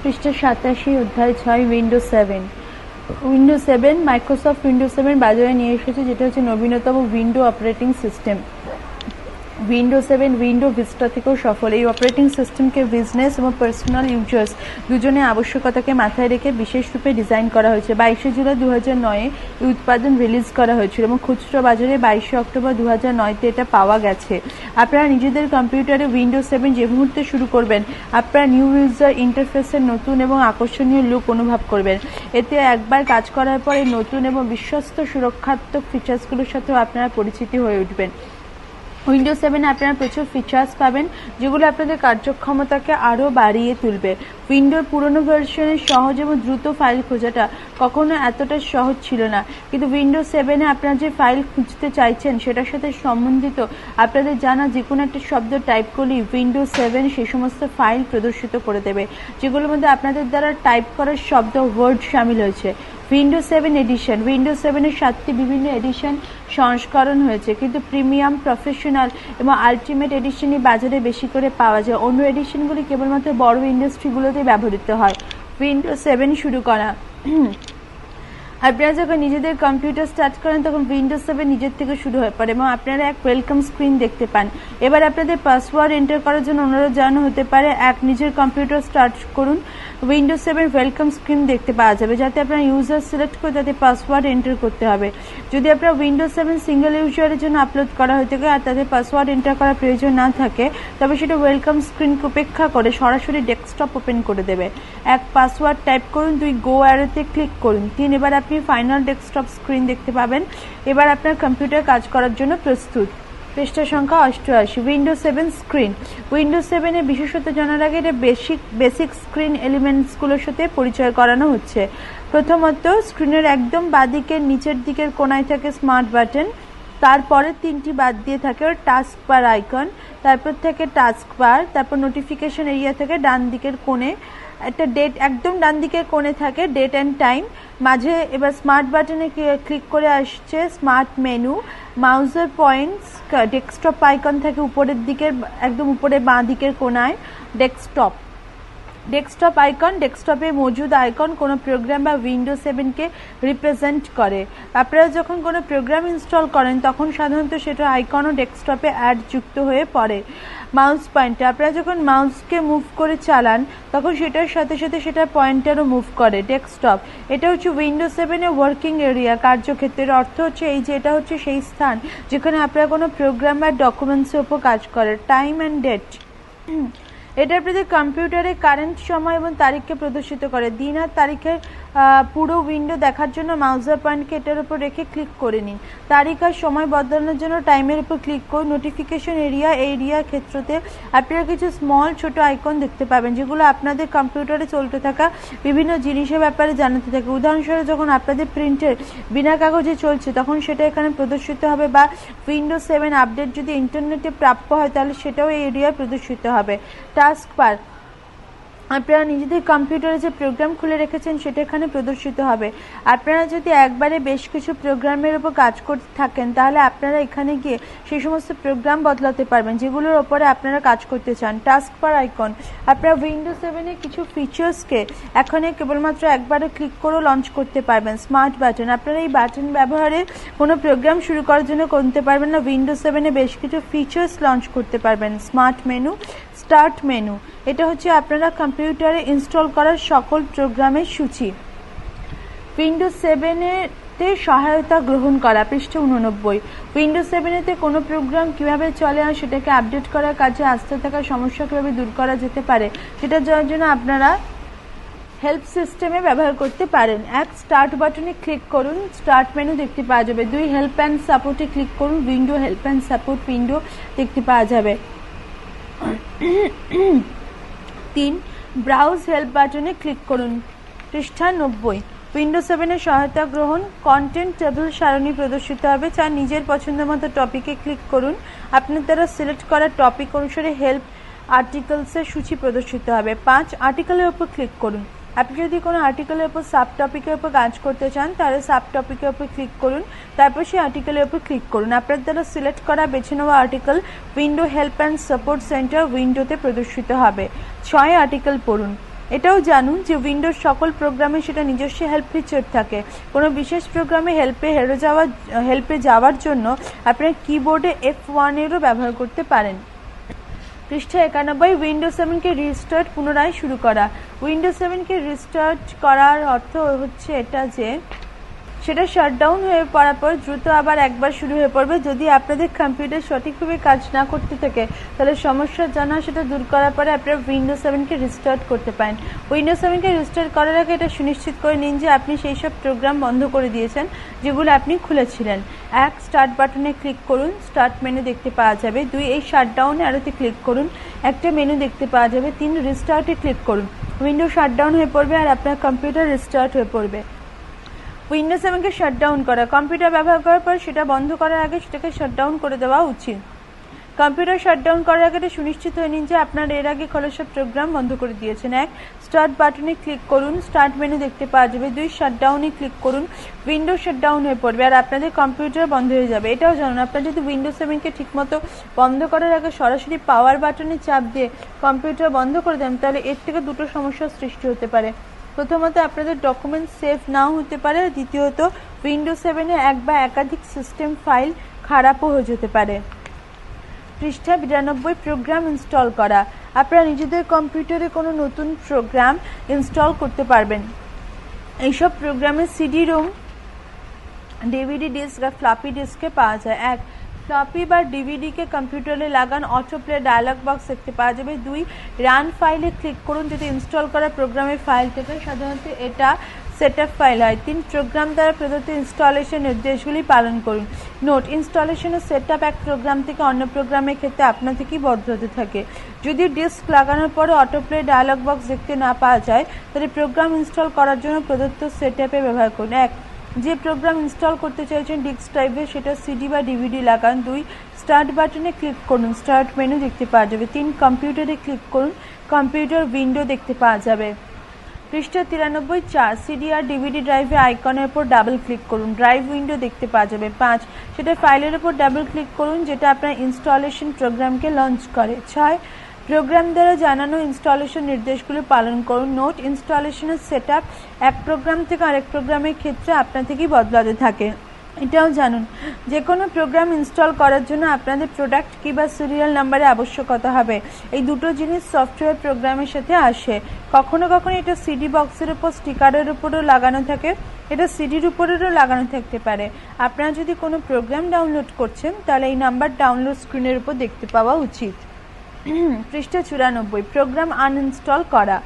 পৃষ্ঠা 87 অধ্যায় 6 Windows 7। Windows 7 Microsoft Windows 7 বাজারে নিয়ে এসেছে, যেটা হচ্ছে নবীনতম window operating system. Windows 7 window vista থেকেও সফল। এই অপারেটিং সিস্টেমকে বিজনেস এবং পার্সোনাল ইউজার্স দুজনের আবশ্যকতাকে মাথায় রেখে বিশেষ রূপে ডিজাইন করা হয়েছে। 22 জুলাই 2009 এই উৎপাদন রিলিজ করা হয়েছিল এবং খুচরো বাজারে 22 অক্টোবর 2009 এটা পাওয়া গেছে। আপনারা নিজেদের কম্পিউটারে উইন্ডোজ 7 যে মুহূর্তে শুরু করবেন, আপনারা নিউ ইউজার ইন্টারফেসের নতুন এবং আকর্ষণীয় লুক অনুভব করবেন। এতে একবার কাজ করার পরে নতুন এবং বিশ্বস্ত সুরক্ষাত্মক ফিচার্সগুলোর সাথেও আপনারা পরিচিতি হয়ে উঠবেন। উইন্ডোজ 7 আপনারা প্রচুর ফিচার্স পাবেন, যেগুলো আপনাদের কার্যক্ষমতাকে আরও বাড়িয়ে তুলবে। উইন্ডোর পুরনো ভার্সনের সহজ এবং দ্রুত ফাইল খোঁজাটা কখনো এতটা সহজ ছিল না, কিন্তু উইন্ডোজ 7 আপনারা যে ফাইল খুঁজতে চাইছেন সেটার সাথে সম্বন্ধিত আপনাদের জানা যে কোনো একটা শব্দ টাইপ করলেই উইন্ডোজ 7 সেই সমস্ত ফাইল প্রদর্শিত করে দেবে, যেগুলোর মধ্যে আপনাদের দ্বারা টাইপ করার শব্দ ওয়ার্ড শামিল হয়েছে। উইন্ডোজ 7 এডিশন, উইন্ডোজ 7-এর 7টি বিভিন্ন এডিশন সংস্করণ হয়েছে, কিন্তু প্রিমিয়াম, প্রফেশনাল এবং আলটিমেট এডিশনই বাজারে বেশি করে পাওয়া যায়। অন্য এডিশনগুলি কেবলমাত্র বড় ইন্ডাস্ট্রিগুলোতে ব্যবহৃত হয়। উইন্ডোজ 7 শুরু করা। আপনারা যখন নিজেদের কম্পিউটার স্টার্ট করেন তখন উইন্ডোজ 7 নিজের থেকে শুরু হয়ে পড়ে এবং আপনারা এক ওয়েলকাম স্ক্রিন দেখতে পান। এবার আপনাদের পাসওয়ার্ড এন্টার করার জন্য অনুরোধ জানানো হতে পারে। নিজের কম্পিউটার স্টার্ট করুন, উইন্ডোজ 7 ওয়েলকাম স্ক্রিন দেখতে পাওয়া যাবে। যাতে আপনারা ইউজার সিলেক্ট করে তাতে পাসওয়ার্ড এন্টার করতে হবে। যদি আপনার উইন্ডোজ 7 সিঙ্গেল ইউজারের জন্য আপলোড করা হয়ে থাকে আর তাতে পাসওয়ার্ড এন্টার করার প্রয়োজন না থাকে, তবে সেটা ওয়েলকাম স্ক্রিন উপেক্ষা করে সরাসরি ডেস্কটপ ওপেন করে দেবে। পাসওয়ার্ড টাইপ করুন, 2 গো অ্যারোতে ক্লিক করুন, 3 এবার আপনি ফাইনাল ডেস্কটপ স্ক্রিন দেখতে পাবেন। এবার আপনার কম্পিউটার কাজ করার জন্য প্রস্তুত। পৃষ্ঠা সংখ্যা 88। Windows 7 screen. উইন্ডোজ 7-এর বিশেষত জানার আগে এটা বেসিক স্ক্রিন এলিমেন্টসগুলোর সাথে পরিচয় করানো হচ্ছে। প্রথমত, স্ক্রিনের একদম বাঁদিকের নিচের দিকের কোনায় থাকে স্মার্ট বাটন, তারপরে 3টি বাদ দিয়ে থাকে টাস্ক বার আইকন, তারপর থেকে টাস্ক বার, তারপর নোটিফিকেশন এরিয়া থেকে ডান দিকের কোণে একটা ডেট, একদম ডান দিকের কোণে থাকে ডেট অ্যান্ড টাইম। মাঝে এবার স্মার্ট বাটনে ক্লিক করে আসছে স্মার্ট মেনু। মাউসের পয়েন্টস ডেস্কটপ আইকন থাকে উপরের দিকের, একদম উপরে বাঁ দিকের কোণায় ডেস্কটপ আইকন, ডেস্কটপে মজুদ আইকন কোনো প্রোগ্রাম বা উইন্ডোজ 7-কে রিপ্রেজেন্ট করে। আপনারা যখন কোনো প্রোগ্রাম ইনস্টল করেন তখন সাধারণত সেটা আইকনও ডেস্কটপে অ্যাড যুক্ত হয়ে পড়ে। মাউস পয়েন্টার, আপনারা যখন মাউসকে মুভ করে চালান তখন সেটার সাথে সাথে সেটার পয়েন্টারও মুভ করে। ডেস্কটপ, এটা হচ্ছে উইন্ডোজ 7-এর ওয়ার্কিং এরিয়া, কার্যক্ষেত্রের অর্থ হচ্ছে এই যে এটা হচ্ছে সেই স্থান যেখানে আপনারা কোনো প্রোগ্রাম বা ডকুমেন্টসের উপর কাজ করেন। টাইম অ্যান্ড ডেট, এটা আপনাদের কম্পিউটারে কারেন্ট সময় এবং তারিখকে প্রদর্শিত করে। দিন আর তারিখের পুরো উইন্ডো দেখার জন্য মাউজার পয়েন্টকে এটার উপর রেখে ক্লিক করে নিন। তারিখ আর সময় বদলানোর জন্য টাইমের উপর ক্লিক করুন। নোটিফিকেশন এরিয়া ক্ষেত্রতে আপনারা কিছু স্মল ছোট আইকন দেখতে পাবেন, যেগুলো আপনাদের কম্পিউটারে চলতে থাকা বিভিন্ন জিনিসের ব্যাপারে জানাতে থাকে। উদাহরণস্বরূপ, যখন আপনাদের প্রিন্টের বিনা কাগজে চলছে তখন সেটা এখানে প্রদর্শিত হবে, বা উইন্ডোজ 7 আপডেট যদি ইন্টারনেটে প্রাপ্য হয় তাহলে সেটাও এই এরিয়ায় প্রদর্শিত হবে। টাস্ক বার, আপনারা নিজেদের কম্পিউটারে যে প্রোগ্রাম খুলে রেখেছেন সেটা এখানে প্রদর্শিত হবে। আপনারা যদি একবারে বেশ কিছু প্রোগ্রামের উপর কাজ করতে থাকেন তাহলে আপনারা এখানে গিয়ে সেই সমস্ত প্রোগ্রাম বদলাতে পারবেন যেগুলোর ওপরে আপনারা কাজ করতে চান। টাস্ক বার আইকন, আপনারা উইন্ডোজ 7-এর কিছু ফিচার্সকে এখানে কেবলমাত্র একবারে ক্লিক করেও লঞ্চ করতে পারবেন। স্মার্ট বাটন, আপনারা এই বাটন ব্যবহারে কোনো প্রোগ্রাম শুরু করার জন্য করতে পারবেন না, উইন্ডোজ 7-এ বেশ কিছু ফিচার্স লঞ্চ করতে পারবেন। স্মার্ট মেনু, স্টার্ট মেনু, এটা হচ্ছে আপনারা কম্পিউটারে ইনস্টল করার সকল প্রোগ্রামের সূচি। উইন্ডোজ 7-এতে সহায়তা গ্রহণ করা। পৃষ্ঠা 89। উইন্ডোজ 7-এতে কোনো প্রোগ্রাম কিভাবে চলে আর সেটাকে আপডেট করার কাজে আসতে থাকা সমস্যা কিভাবে দূর করা যেতে পারে সেটা জানার জন্য আপনারা হেল্প সিস্টেমে ব্যবহার করতে পারেন। 1 স্টার্ট বাটনে ক্লিক করুন, স্টার্ট মেনু দেখতে পাওয়া যাবে। 2 হেল্প অ্যান্ড সাপোর্টে ক্লিক করুন, window help and support window দেখতে পাওয়া যাবে। 3 ব্রাউজ হেল্প বাটনে ক্লিক করুন। পৃষ্ঠা 90। উইন্ডোজ 7-এর সহায়তা গ্রহণ। কন্টেন্ট টেবিল সারণী প্রদর্শিত হবে। 4 নিজের পছন্দ মতো টপিকে ক্লিক করুন, আপনার দ্বারা সিলেক্ট করা টপিক অনুসারে হেল্প আর্টিকেলসের সূচি প্রদর্শিত হবে। 5 আর্টিকেলের উপর ক্লিক করুন, আপনি যদি কোনো আর্টিকেলের উপর সাব টপিকের উপর কাজ করতে চান তাহলে সাব টপিকের উপর ক্লিক করুন, তারপর সেই আর্টিকেলের উপর ক্লিক করুন। আপনার দ্বারা সিলেক্ট করা বেছে নেওয়া article window help and support centre উইন্ডোতে প্রদর্শিত হবে। 6 আর্টিকেল পড়ুন। এটাও জানুন যে উইন্ডোজ সকল প্রোগ্রামে সেটা নিজস্ব হেল্প ফিচার থাকে। কোনো বিশেষ প্রোগ্রামে হেল্পে যাওয়ার জন্য আপনার কিবোর্ডে F1-এরও ব্যবহার করতে পারেন। পৃষ্ঠা 91, উইন্ডোজ 7কে রিস্টার্ট পুনরায় শুরু করা। উইন্ডোজ 7কে রিস্টার্ট করার অর্থ হচ্ছে এটা যে সেটা শাটডাউন হয়ে পড়ার পর দ্রুত আবার একবার শুরু হয়ে পড়বে। যদি আপনাদের কম্পিউটার সঠিকভাবে কাজ না করতে থাকে তাহলে সমস্যা জানা সেটা দূর করার পরে আপনারা উইন্ডোজ 7কে রিস্টার্ট করতে পারেন। উইন্ডোজ 7কে রিস্টার্ট করার আগে এটা সুনিশ্চিত করে নিন যে আপনি সেই সব প্রোগ্রাম বন্ধ করে দিয়েছেন যেগুলো আপনি খুলেছিলেন। 1. স্টার্ট বাটনে ক্লিক করুন, স্টার্ট মেনু দেখতে পাওয়া যাবে। 2. এই শাটডাউন অ্যারোতে ক্লিক করুন, একটা মেনু দেখতে পাওয়া যাবে। 3. রিস্টার্টে ক্লিক করুন, উইন্ডো শাটডাউন হয়ে পড়বে আর আপনার কম্পিউটার রিস্টার্ট হয়ে পড়বে। উইন্ডোজ 7কে শাটডাউন করা। কম্পিউটার ব্যবহার করার পর সেটা বন্ধ করার আগে সেটাকে শাটডাউন করে দেওয়া উচিত। কম্পিউটার শাটডাউন করার আগে এটা সুনিশ্চিত হয়ে নিন যে আপনার এর আগে খোলা সব প্রোগ্রাম বন্ধ করে দিয়েছেন। 1. স্টার্ট বাটনে ক্লিক করুন, স্টার্ট মেনু দেখতে পাওয়া যাবে। 2. শাটডাউনে ক্লিক করুন, উইন্ডো শাটডাউন হয়ে পড়বে আর আপনাদের কম্পিউটার বন্ধ হয়ে যাবে। এটাও জানুন আপনার যদি উইন্ডোজ 7কে ঠিকমতো বন্ধ করার আগে সরাসরি পাওয়ার বাটনে চাপ দিয়ে কম্পিউটার বন্ধ করে দেন তাহলে এর থেকে দুটো সমস্যার সৃষ্টি হতে পারে। প্রথমত আপনাদের ডকুমেন্ট সেভ নাও হতে পারে, দ্বিতীয়ত উইন্ডোজ 7-এ এক বা একাধিক সিস্টেম ফাইল খারাপও হয়ে যেতে পারে। পৃষ্ঠা 92, প্রোগ্রাম ইনস্টল করা। আপনারা নিজেদের কম্পিউটারে কোনো নতুন প্রোগ্রাম ইনস্টল করতে পারবেন। এইসব প্রোগ্রামে CD-ROM, DVD ডিস্ক আর ফ্লপি ডিস্কে পাওয়া যায়। 1. ফ্লপি বা ডিভিডিকে কম্পিউটারে লাগান, অটোপ্লে ডায়ালগ বক্স দেখতে পাওয়া যাবে। 2. রান ফাইলে ক্লিক করুন যদি ইনস্টল করা প্রোগ্রামের ফাইল থেকে, সাধারণত এটা সেটআপ ফাইল হয়। 3. প্রোগ্রাম দ্বারা প্রদত্ত ইনস্টলেশন নির্দেশগুলি পালন করুন। নোট: ইনস্টলেশন ও সেটআপ এক প্রোগ্রাম থেকে অন্য প্রোগ্রামের ক্ষেত্রে আপনা থেকেই বদলাতে থাকে। যদি ডিস্ক লাগানোর পরে অটোপ্লে ডায়ালগ বক্স দেখতে না পাওয়া যায় তাহলে প্রোগ্রাম ইনস্টল করার জন্য প্রদত্ত সেটআপে ব্যবহার করুন। 1. যে প্রোগ্রাম ইনস্টল করতে চাইছেন ডিস্ক ড্রাইভে সেটা সিডি বা ডিভিডি লাগান। 2. স্টার্ট বাটনে ক্লিক করুন, স্টার্ট মেনু দেখতে পাওয়া যাবে। 3. কম্পিউটারে ক্লিক করুন, কম্পিউটার উইন্ডো দেখতে পাওয়া যাবে। পৃষ্ঠা 93, 4. সিডি আর ডিভিডি ড্রাইভে আইকনের উপর ডাবল ক্লিক করুন, ড্রাইভ উইন্ডো দেখতে পাওয়া যাবে। 5. সেটা ফাইলের উপর ডাবল ক্লিক করুন যেটা আপনার ইনস্টলেশন প্রোগ্রামকে লঞ্চ করে। 6. প্রোগ্রাম দ্বারা জানানো ইনস্টলেশন নির্দেশগুলো পালন করুন। নোট: ইনস্টলেশনের সেটআপ এক প্রোগ্রাম থেকে আরেক প্রোগ্রামের ক্ষেত্রে আপনা থেকেই বদলাতে থাকে। এটাও জানুন যে কোনো প্রোগ্রাম ইনস্টল করার জন্য আপনাদের প্রোডাক্ট কি বা সিরিয়াল নাম্বারের আবশ্যকতা হবে। এই দুটো জিনিস সফটওয়্যার প্রোগ্রামের সাথে আসে। কখনো কখনো এটা সিডি বক্সের উপর স্টিকারের উপরও লাগানো থাকে, এটা সিডির উপরেরও লাগানো থাকতে পারে। আপনারা যদি কোনো প্রোগ্রাম ডাউনলোড করছেন তাহলে এই নাম্বার ডাউনলোড স্ক্রিনের উপর দেখতে পাওয়া উচিত। পৃষ্ঠা 94, প্রোগ্রাম আনইনস্টল করা।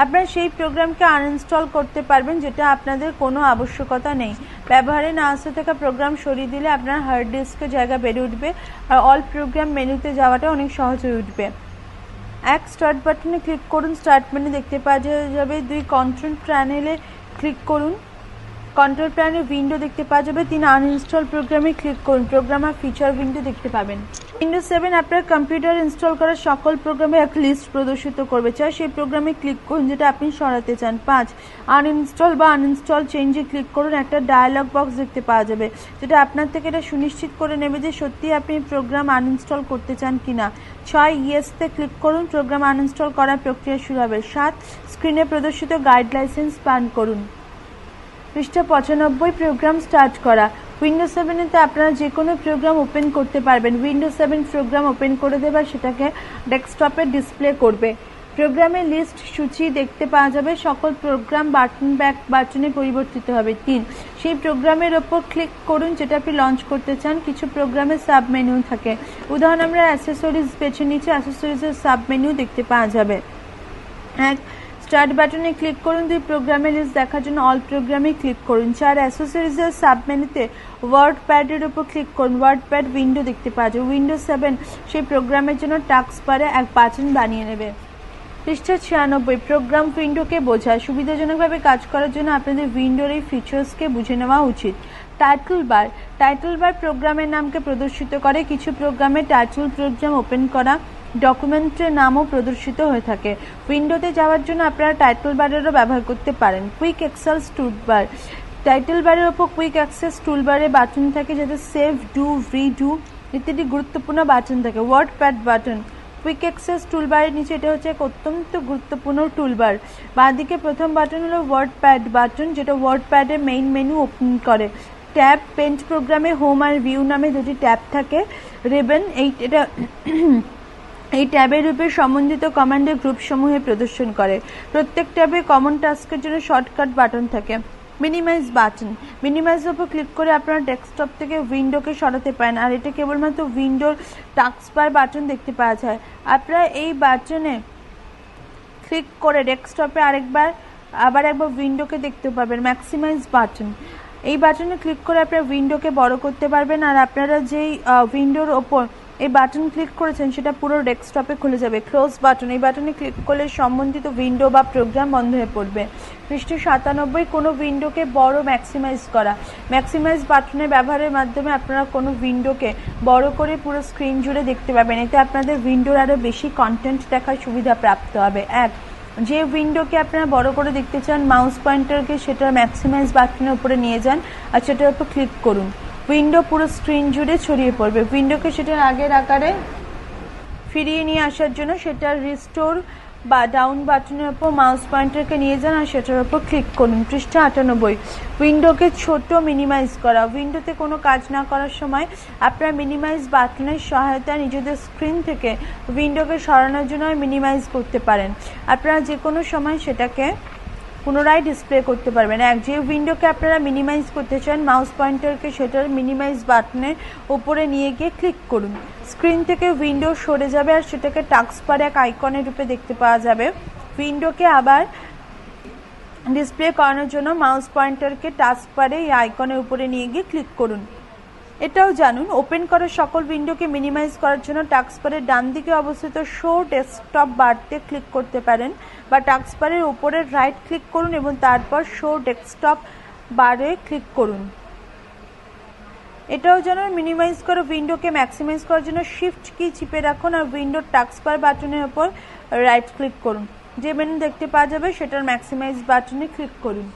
আপনারা সেই প্রোগ্রামকে আনইনস্টল করতে পারবেন যেটা আপনাদের কোনো আবশ্যকতা নেই। ব্যবহারে না আসতে থাকা প্রোগ্রাম সরিয়ে দিলে আপনার হার্ড ডিস্কের জায়গা বেড়ে উঠবে আর অল প্রোগ্রাম মেনুতে যাওয়াটা অনেক সহজ হয়ে উঠবে। 1. স্টার্ট বাটনে ক্লিক করুন, স্টার্ট মেনু দেখতে পাওয়া যাবে। 2. কন্ট্রোল প্যানেলে ক্লিক করুন, কন্ট্রোল প্যানেলে উইন্ডো দেখতে পাওয়া যাবে। 3. আনইনস্টল প্রোগ্রামে ক্লিক করুন, প্রোগ্রাম আর ফিচার উইন্ডো দেখতে পাবেন। উইন্ডোজ 7 আপনার কম্পিউটার ইনস্টল করা সকল প্রোগ্রামের এক লিস্ট প্রদর্শিত করবে। সেই প্রোগ্রামে ক্লিক করুন যেটা আপনি সরাতে চান। 5. আনইনস্টল বা আনইনস্টল চেঞ্জে ক্লিক করুন, একটা ডায়ালগ বক্স দেখতে পাওয়া যাবে যেটা আপনার থেকে এটা সুনিশ্চিত করে নেবে যে সত্যি আপনি প্রোগ্রাম আনইনস্টল করতে চান কিনা। 6. ইয়েসতে ক্লিক করুন, প্রোগ্রাম আনইনস্টল করার প্রক্রিয়া শুরু হবে। 7. স্ক্রিনে প্রদর্শিত গাইড লাইসেন্স পান করুন। পৃষ্ঠা 95, প্রোগ্রাম স্টার্ট করা। উইন্ডোজ 7-এতে আপনারা যে কোনো প্রোগ্রাম ওপেন করতে পারবেন। উইন্ডোজ 7 প্রোগ্রাম ওপেন করে দেবে সেটাকে ডেস্কটপে ডিসপ্লে করবে। প্রোগ্রামের লিস্ট সূচি দেখতে পাওয়া যাবে, সকল প্রোগ্রাম ব্যাক বাটনে পরিবর্তিত হবে। 3. সেই প্রোগ্রামের ওপর ক্লিক করুন যেটা আপনি লঞ্চ করতে চান। কিছু প্রোগ্রামের সাব মেনু থাকে, উদাহরণ আমরা অ্যাসেসরিজ বেছে নিচ্ছি, অ্যাসেসরিজের সাব মেনু দেখতে পাওয়া যাবে। 1. স্টার্ট বাটনে ক্লিক করুন। 2. প্রোগ্রামের লিস্ট দেখার জন্য অল প্রোগ্রামে ক্লিক করুন। 4. অ্যাসেসরিজের সাব মেনুতে ওয়ার্ড প্যাডের উপর ক্লিক করুন, ওয়ার্ড প্যাড উইন্ডো দেখতে পাওয়া যাবে। উইন্ডোজ 7 সেই প্রোগ্রামের জন্য টাস্ক বারে এক বাটন বানিয়ে নেবে। পৃষ্ঠা 96, প্রোগ্রাম উইন্ডোকে বোঝা। সুবিধাজনকভাবে কাজ করার জন্য আপনাদের উইন্ডোর এই ফিচার্সকে বুঝে নেওয়া উচিত। টাইটেল বার প্রোগ্রামের নামকে প্রদর্শিত করে। কিছু প্রোগ্রামে টাইটেল প্রোগ্রাম ওপেন করা ডকুমেন্টের নামও প্রদর্শিত হয়ে থাকে। উইন্ডোতে যাওয়ার জন্য আপনারা টাইটেল বারেরও ব্যবহার করতে পারেন। কুইক অ্যাক্সেস টুলবার, টাইটেল বারের ওপর কুইক অ্যাক্সেস টুলবারে বাটন থাকে যাতে সেভ, ডু, রিডু ইত্যাদি গুরুত্বপূর্ণ বাটন থাকে। Word pad button, quick access টুলবারের নিচে এটা হচ্ছে এক অত্যন্ত গুরুত্বপূর্ণ টুলবার। বাঁদিকে প্রথম বাটন হলো ওয়ার্ড প্যাড বাটন, যেটা ওয়ার্ড প্যাডের মেইন মেনু ওপেন করে। ট্যাব পেন্ট প্রোগ্রামে হোম আর ভিউ নামে দুটি ট্যাব থাকে। রেবেন এই ট্যাবের রূপে সম্বন্ধিত কমান্ডের গ্রুপসমূহে প্রদর্শন করে। প্রত্যেক ট্যাবে কমন টাস্কের জন্য শর্টকাট বাটন থাকে। মিনিমাইজ বাটন, মিনিমাইজের উপর ক্লিক করে আপনারা ডেস্কটপ থেকে উইন্ডোকে সরাতে পারেন, আর এটা কেবলমাত্র উইন্ডোর টাস্কবার বাটন দেখতে পাওয়া যায়। আপনারা এই বাটনে ক্লিক করে ডেস্কটপে আবার একবার উইন্ডোকে দেখতে পাবেন। ম্যাক্সিমাইজ বাটন, এই বাটনে ক্লিক করে আপনারা উইন্ডোকে বড় করতে পারবেন, আর আপনারা যেই উইন্ডোর ওপর এই বাটন ক্লিক করেছেন সেটা পুরো ডেস্কটপে খুলে যাবে। ক্লোজ বাটন, এই বাটনে ক্লিক করলে সম্বন্ধিত উইন্ডো বা প্রোগ্রাম বন্ধ হয়ে পড়বে। পৃষ্ঠা 97, কোনো উইন্ডোকে বড় ম্যাক্সিমাইজ করা। ম্যাক্সিমাইজ বাটনের ব্যবহারের মাধ্যমে আপনারা কোনো উইন্ডোকে বড় করে পুরো স্ক্রিন জুড়ে দেখতে পাবেন। এতে আপনাদের উইন্ডোর আরও বেশি কন্টেন্ট দেখার সুবিধা প্রাপ্ত হবে। যে উইন্ডোকে আপনারা বড় করে দেখতে চান, মাউস পয়েন্টারকে সেটার ম্যাক্সিমাইজ বাটনের উপরে নিয়ে যান আর সেটার উপর ক্লিক করুন। উইন্ডো পুরো স্ক্রিন জুড়ে ছড়িয়ে পড়বে। উইন্ডোকে সেটার আগের আকারে ফিরিয়ে নিয়ে আসার জন্য সেটার রিস্টোর বা ডাউন বাটনের উপর মাউস পয়েন্টারকে নিয়ে যান আর সেটার উপর ক্লিক করুন। পৃষ্ঠা 98, উইন্ডোকে ছোট মিনিমাইজ করা। উইন্ডোতে কোনো কাজ না করার সময় আপনারা মিনিমাইজ বাটনের সহায়তায় নিজেদের স্ক্রিন থেকে উইন্ডোকে সরানোর জন্য মিনিমাইজ করতে পারেন। আপনারা যে কোনো সময় সেটাকে পুনরায় ডিসপ্লে করতে পারবেন। যে উইন্ডোকে আপনারা মিনিমাইজ করতে চান, মাউস পয়েন্টারকে সেটার মিনিমাইজ বাটনের উপরে নিয়ে গিয়ে ক্লিক করুন। স্ক্রিন থেকে উইন্ডো সরে যাবে আর সেটাকে টাস্কবারে এক আইকনের রূপে দেখতে পাওয়া যাবে। উইন্ডোকে আবার ডিসপ্লে করানোর জন্য মাউস পয়েন্টারকে টাস্কবারে এই আইকনের উপরে নিয়ে গিয়ে ক্লিক করুন। এটাও জানুন, ওপেন করা সকল উইন্ডোকে মিনিমাইজ করার জন্য টাস্কবারের ডান দিকে অবস্থিত শো ডেস্কটপ বারতে ক্লিক করতে পারেন, বা টাস্কবারের উপরে রাইট ক্লিক করুন এবং তারপর শো ডেস্কটপ বারে ক্লিক করুন। এটাও জানুন, মিনিমাইজ করা উইন্ডোকে ম্যাক্সিমাইজ করার জন্য শিফট কি চিপে রাখুন আর উইন্ডোর টাস্কবার বাটনের উপর রাইট ক্লিক করুন। যে মেনু দেখতে পাওয়া যাবে সেটার ম্যাক্সিমাইজ বাটনে ক্লিক করুন।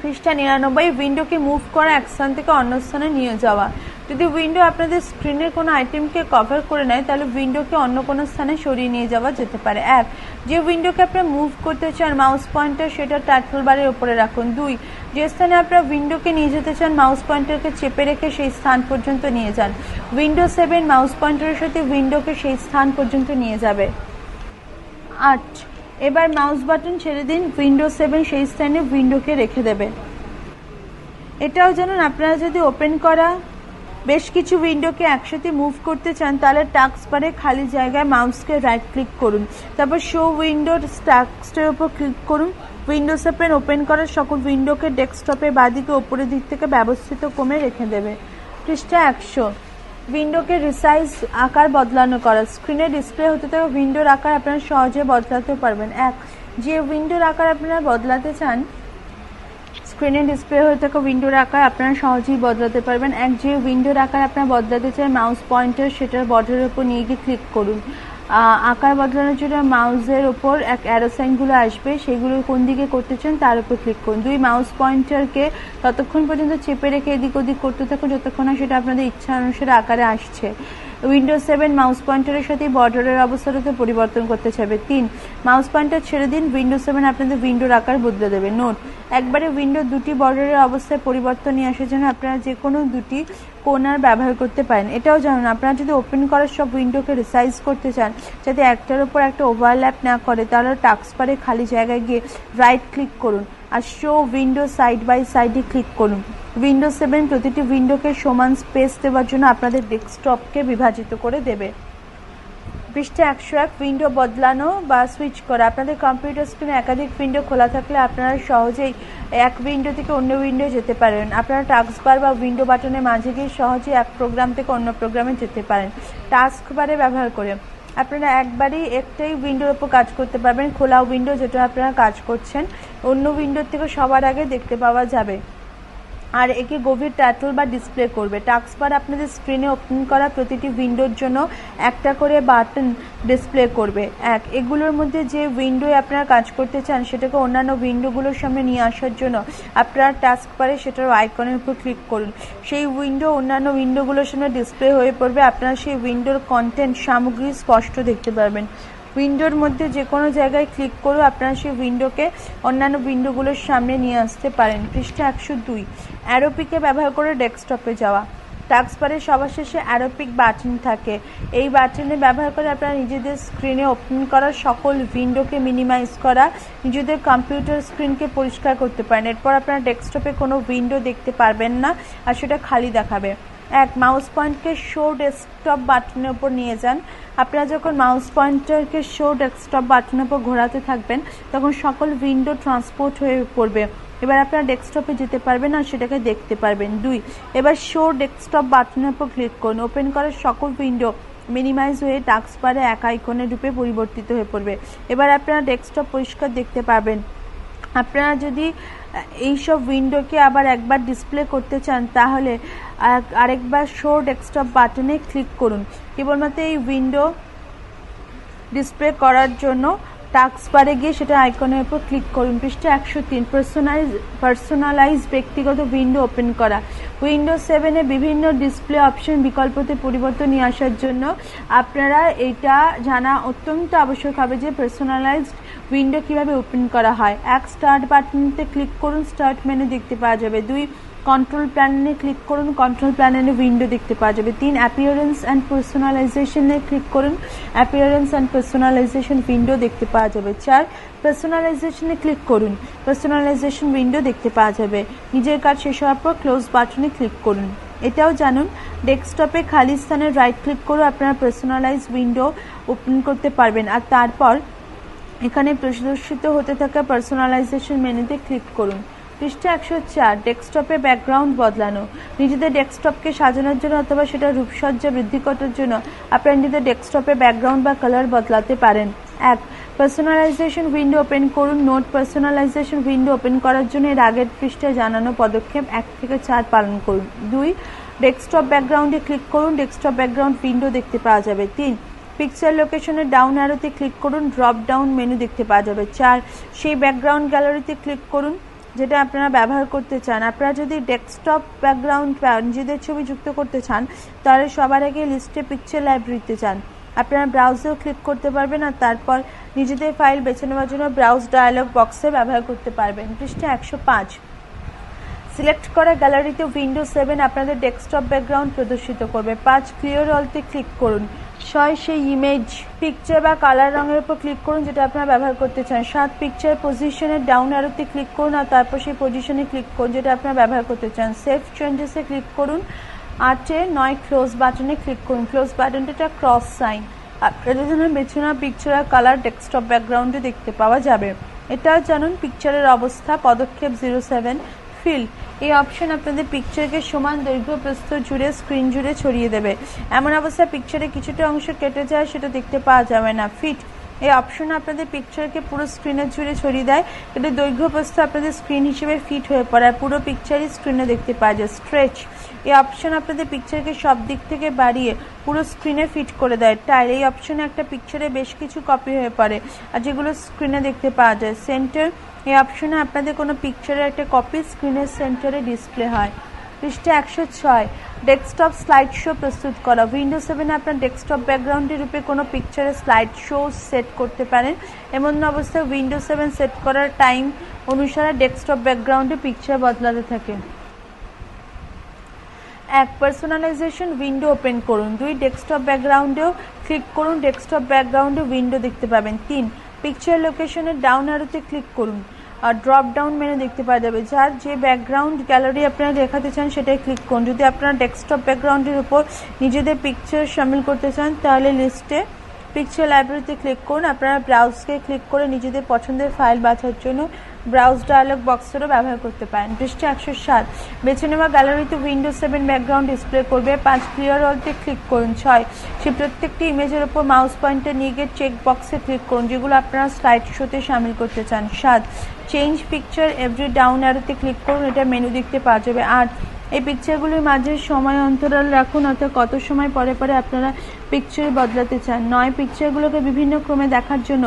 পৃষ্ঠা 99, উইন্ডোকে মুভ করা এক স্থান থেকে অন্য স্থানে নিয়ে যাওয়া। যদি উইন্ডো আপনাদের স্ক্রিনের কোনো আইটেমকে কভার করে নেয় তাহলে উইন্ডোকে অন্য কোনো স্থানে সরিয়ে নিয়ে যাওয়া যেতে পারে। যে উইন্ডোকে আপনারা মুভ করতে চান, মাউস পয়েন্টার সেটা টাইটেল বারের উপরে রাখুন। 2, যে স্থানে আপনারা উইন্ডোকে নিয়ে যেতে চান, মাউস পয়েন্টারকে চেপে রেখে সেই স্থান পর্যন্ত নিয়ে যান। উইন্ডো 7 মাউস পয়েন্টারের সাথে উইন্ডোকে সেই স্থান পর্যন্ত নিয়ে যাবে। 8, এবার মাউস বাটন ছেড়ে দিন, উইন্ডো 7 সেই স্থানে উইন্ডোকে রেখে দেবে। এটাও জানুন, আপনারা যদি ওপেন করা বেশ কিছু উইন্ডোকে একসাথে মুভ করতে চান তাহলে টাস্কবারে খালি জায়গায় মাউসকে রাইট ক্লিক করুন, তারপর শো উইন্ডোর টাস্কের উপর ক্লিক করুন। উইন্ডো 7 ওপেন করা সকল উইন্ডোকে ডেস্কটপে বাঁদিকে ওপরের দিক থেকে ব্যবস্থিত ক্রমে রেখে দেবে। পৃষ্ঠা 100, উইন্ডোকে রিসাইজ আকার বদলানো করা। স্ক্রিনে ডিসপ্লে হতে থাকা উইন্ডোর আকার আপনারা সহজে বদলাতে পারবেন। যে উইন্ডোর আকার আপনারা বদলাতে চান, স্ক্রিনে ডিসপ্লে হয়ে থাকা উইন্ডোর আকার আপনারা সহজেই বদলাতে পারবেন। যে উইন্ডোর আকার আপনারা বদলাতে চান, মাউস পয়েন্টার সেটার বর্ডারের উপর নিয়ে গিয়ে ক্লিক করুন। আকার বদলানোর জন্য মাউসের ওপর এক অ্যারো সাইনগুলো আসবে, সেগুলো কোন দিকে করতে চান তার উপর ক্লিক করুন। 2, মাউস পয়েন্টারকে ততক্ষণ পর্যন্ত চেপে রেখে এদিক ওদিক করতে থাকুন যতক্ষণ না সেটা আপনাদের ইচ্ছা অনুসারে আকারে আসছে। উইন্ডো 7 মাউস পয়েন্টারের সাথে বর্ডারের অবস্থাটাতে পরিবর্তন করতে চাইবে। 3, মাউস পয়েন্টার ছেড়ে দিন, উইন্ডো 7 আপনাদের উইন্ডোর আকার বদলে দেবে। নোট, একবারে উইন্ডো দুটি বর্ডারের অবস্থায় পরিবর্তন নিয়ে আসার জন্য আপনারা যে কোনো দুটি কোণার ব্যবহার করতে পারেন। এটাও জানুন, আপনারা যদি ওপেন করা সব উইন্ডোকে রিসাইজ করতে চান যাতে একটার উপর একটা ওভারল্যাপ না করে, তাহলে টাস্কবারে খালি জায়গায় গিয়ে রাইট ক্লিক করুন আর শো উইন্ডো সাইড বাই সাইডে ক্লিক করুন। উইন্ডো 7 প্রতিটি উইন্ডোকে সমান স্পেস দেওয়ার জন্য আপনাদের ডেস্কটপকে বিভাজিত করে দেবে। পৃষ্ঠা 101, উইন্ডো বদলানো বা সুইচ করা। আপনাদের কম্পিউটার স্ক্রিনে একাধিক উইন্ডো খোলা থাকলে আপনারা সহজেই এক উইন্ডো থেকে অন্য উইন্ডো যেতে পারেন। আপনারা টাস্কবার বা উইন্ডো বাটনের মাঝে গিয়ে সহজেই এক প্রোগ্রাম থেকে অন্য প্রোগ্রামে যেতে পারেন। টাস্কবারে ব্যবহার করে আপনারা একবারই একটাই উইন্ডোর উপর কাজ করতে পারবেন। খোলা উইন্ডো যেটা আপনারা কাজ করছেন অন্য উইন্ডোর থেকে সবার আগে দেখতে পাওয়া যাবে। আর একে গভীর টাইটেল বা ডিসপ্লে করবে। টাস্ক বার আপনাদের স্ক্রিনে ওপেন করা প্রতিটি উইন্ডোর জন্য একটা করে বাটন ডিসপ্লে করবে। এগুলোর মধ্যে যে উইন্ডোয় আপনারা কাজ করতে চান সেটাকে অন্যান্য উইন্ডোগুলোর সামনে নিয়ে আসার জন্য আপনারা টাস্ক বারে সেটার আইকনের উপর ক্লিক করুন। সেই উইন্ডো অন্যান্য উইন্ডোগুলোর সামনে ডিসপ্লে হয়ে পড়বে। আপনারা সেই উইন্ডোর কন্টেন্ট সামগ্রী স্পষ্ট দেখতে পারবেন। উইন্ডোর মধ্যে যে কোনো জায়গায় ক্লিক করে আপনারা সেই উইন্ডোকে অন্যান্য উইন্ডোগুলোর সামনে নিয়ে আসতে পারেন। পৃষ্ঠা 102, অ্যারোপিকে ব্যবহার করে ডেস্কটপে যাওয়া। টাস্ক বারের সবার শেষে অ্যারোপিক বাটন থাকে। এই বাটনে ব্যবহার করে আপনারা নিজেদের স্ক্রিনে ওপেন করা সকল উইন্ডোকে মিনিমাইজ করা, নিজেদের কম্পিউটার স্ক্রিনকে পরিষ্কার করতে পারেন। এরপর আপনারা ডেস্কটপে কোনো উইন্ডো দেখতে পারবেন না আর সেটা খালি দেখাবে। মাউস পয়েন্টকে শো ডেস্কটপ বাটনের উপর নিয়ে যান। আপনারা যখন মাউস পয়েন্টারকে শো ডেস্কটপ বাটনের উপর ঘোরাতে থাকবেন তখন সকল উইন্ডো ট্রান্সপোর্ট হয়ে পড়বে। এবার আপনারা ডেস্কটপে যেতে পারবেন আর সেটাকে দেখতে পারবেন। 2, এবার শো ডেস্কটপ বাটনের উপর ক্লিক করুন। ওপেন করার সকল উইন্ডো মিনিমাইজ হয়ে টাস্ক বারে এক আইকনের রূপে পরিবর্তিত হয়ে পড়বে। এবার আপনারা ডেস্কটপ পরিষ্কার দেখতে পাবেন। আপনারা যদি এইসব উইন্ডোকে আবার একবার ডিসপ্লে করতে চান তাহলে আরেকবার শো ডেস্কটপ বাটনে ক্লিক করুন। কেবলমাত্র এই উইন্ডো ডিসপ্লে করার জন্য টাস্ক বারে গিয়ে সেটা আইকনের উপর ক্লিক করুন। পৃষ্ঠা 103, পার্সোনালাইজ ব্যক্তিগত উইন্ডো ওপেন করা। উইন্ডোজ 7-এ বিভিন্ন ডিসপ্লে অপশন বিকল্পতে পরিবর্তন নিয়ে আসার জন্য আপনারা এটা জানা অত্যন্ত আবশ্যক হবে যে পার্সোনালাইজড উইন্ডো কিভাবে ওপেন করা হয়। স্টার্ট বাটনতে ক্লিক করুন, স্টার্ট মেনু দেখতে পাওয়া যাবে। 2, কন্ট্রোল প্যানেলে ক্লিক করুন, কন্ট্রোল প্যানেলে উইন্ডো দেখতে পাওয়া যাবে। 3, অ্যাপিয়ারেন্স অ্যান্ড পার্সোনালাইজেশনে ক্লিক করুন, অ্যাপিয়ারেন্স অ্যান্ড পার্সোনালাইজেশন উইন্ডো দেখতে পাওয়া যাবে। 4, পার্সোনালাইজেশনে ক্লিক করুন, পার্সোনালাইজেশন উইন্ডো দেখতে পাওয়া যাবে। নিজের কাজ শেষ হওয়ার পর ক্লোজ বাটনে ক্লিক করুন। এটাও জানুন, ডেস্কটপে খালি স্থানে রাইট ক্লিক করে আপনারা পার্সোনালাইজ উইন্ডো ওপেন করতে পারবেন আর তারপর এখানে প্রদর্শিত হতে থাকা পার্সোনালাইজেশন মেনুতে ক্লিক করুন। পৃষ্ঠা 104, ডেস্কটপে ব্যাকগ্রাউন্ড বদলানো। নিজেদের ডেস্কটপকে সাজানোর জন্য অথবা সেটা রূপসজ্জা বৃদ্ধি করার জন্য আপনারা নিজেদের ডেস্কটপে ব্যাকগ্রাউন্ড বা কালার বদলাতে পারেন। 1, পার্সোনালাইজেশন উইন্ডো ওপেন করুন। নোট, পার্সোনালাইজেশন উইন্ডো ওপেন করার জন্য এর আগের পৃষ্ঠায় জানানো পদক্ষেপ 1 থেকে 4 পালন করুন। 2, ডেস্কটপ ব্যাকগ্রাউন্ডে ক্লিক করুন, ডেস্কটপ ব্যাকগ্রাউন্ড উইন্ডো দেখতে পাওয়া যাবে। 3, পিকচার লোকেশনের ডাউন অ্যারোতে ক্লিক করুন, ড্রপ ডাউন মেনু দেখতে পাওয়া যাবে। 4, সেই ব্যাকগ্রাউন্ড গ্যালারিতে ক্লিক করুন যেটা আপনারা ব্যবহার করতে চান। আপনারা যদি ডেস্কটপ ব্যাকগ্রাউন্ড নিজেদের ছবি যুক্ত করতে চান তাহলে সবার আগে লিস্টে পিকচার লাইব্রেরিতে চান। আপনারা ব্রাউজেও ক্লিক করতে পারবেন আর তারপর নিজেদের ফাইল বেছে নেওয়ার জন্য ব্রাউজ ডায়ালগ বক্সে ব্যবহার করতে পারবেন। পৃষ্ঠা 105, সিলেক্ট করা গ্যালারিতে উইন্ডোজ 7 আপনাদের ডেস্কটপ ব্যাকগ্রাউন্ড প্রদর্শিত করবে। 5, ক্লিয়ার অলতে ক্লিক করুন। 6, সেই ইমেজ, পিকচার বা কালার রঙের উপর ক্লিক করুন যেটা আপনারা ব্যবহার করতে চান। 7, পিকচার পজিশনের ডাউন অ্যারোতে ক্লিক করুন আর তারপর সেই পজিশনে ক্লিক করুন যেটা আপনারা ব্যবহার করতে চান। সেভ চেঞ্জেসে ক্লিক করুন। 8, 9, ক্লোজ বাটনে ক্লিক করুন। ক্লোজ বাটনটা ক্রস সাইন। আপনাদের জন্য বেছে নেওয়া পিকচার আর কালার ডেস্কটপ ব্যাকগ্রাউন্ডে দেখতে পাওয়া যাবে। এটাও জানুন পিকচারের অবস্থা। পদক্ষেপ 07, ফিল। এই অপশন আপনাদের পিকচারকে সমান দৈর্ঘ্য প্রস্থ জুড়ে স্ক্রিন জুড়ে ছড়িয়ে দেবে। এমন অবস্থায় পিকচারে কিছুটা অংশ কেটে যায় সেটা দেখতে পাওয়া যাবে না। ফিট, এই অপশন আপনাদের পিকচারকে পুরো স্ক্রিনের জুড়ে ছড়িয়ে দেয়। এটা দৈর্ঘ্য প্রস্থ আপনাদের স্ক্রিন হিসেবে ফিট হয়ে পড়ে, পুরো পিকচারই স্ক্রিনে দেখতে পাওয়া যায়। স্ট্রেচ, এই অপশন আপনাদের পিকচারকে সব দিক থেকে বাড়িয়ে পুরো স্ক্রিনে ফিট করে দেয়। টাইল, এই অপশনে একটা পিকচারে বেশ কিছু কপি হয়ে পড়ে আর যেগুলো স্ক্রিনে দেখতে পাওয়া যায়। সেন্টার, এই অপশনে আপনাদের কোনো পিকচারের একটা কপি স্ক্রিনের সেন্টারে ডিসপ্লে হয়। পৃষ্ঠা 106, ডেস্কটপ স্লাইড শো প্রস্তুত করা। উইন্ডোজ 7 আপনার ডেস্কটপ ব্যাকগ্রাউন্ডের রূপে কোনো পিকচারে স্লাইড শো সেট করতে পারেন। এমন অবস্থায় উইন্ডোজ 7 সেট করার টাইম অনুসারে ডেস্কটপ ব্যাকগ্রাউন্ডে পিকচার বদলাতে থাকে। 1, পার্সোনালাইজেশন উইন্ডো ওপেন করুন। 2, ডেস্কটপ ব্যাকগ্রাউন্ডেও ক্লিক করুন, ডেস্কটপ ব্যাকগ্রাউন্ডে উইন্ডো দেখতে পাবেন। 3, পিকচার লোকেশনের ডাউন অ্যারোতে ক্লিক করুন আর ড্রপ ডাউন মেনু দেখতে পাওয়া যাবে। যার যে ব্যাকগ্রাউন্ড গ্যালারি আপনারা দেখাতে চান সেটাই ক্লিক করুন। যদি আপনারা ডেস্কটপ ব্যাকগ্রাউন্ডের উপর নিজেদের পিকচার শামিল করতে চান তাহলে লিস্টে পিকচার লাইব্রেরিতে ক্লিক করুন। আপনারা ব্রাউজকে ক্লিক করে নিজেদের পছন্দের ফাইল বাছার জন্য ব্রাউজ ডায়ালগ বক্সেরও ব্যবহার করতে পারেন। পৃষ্ঠা 107 বেছে নেওয়া গ্যালারিতে উইন্ডোজ 7 ব্যাকগ্রাউন্ড ডিসপ্লে করবে। 5 ক্লিয়ার অলতে ক্লিক করুন। 6 সেই প্রত্যেকটি ইমেজের উপর মাউস পয়েন্টার নিয়ে গিয়ে চেক বক্সে ক্লিক করুন যেগুলো আপনারা স্লাইড শোতে সামিল করতে চান। 7 চেঞ্জ পিকচার এভরি ডাউন অ্যারোতে ক্লিক করুন, এটা মেনু দেখতে পাওয়া যাবে। 8 এই পিকচারগুলির মাঝে সময় অন্তরাল রাখুন, অর্থাৎ কত সময় পরে পরে আপনারা পিকচার বদলাতে চান। 9 পিকচারগুলোকে বিভিন্ন ক্রমে দেখার জন্য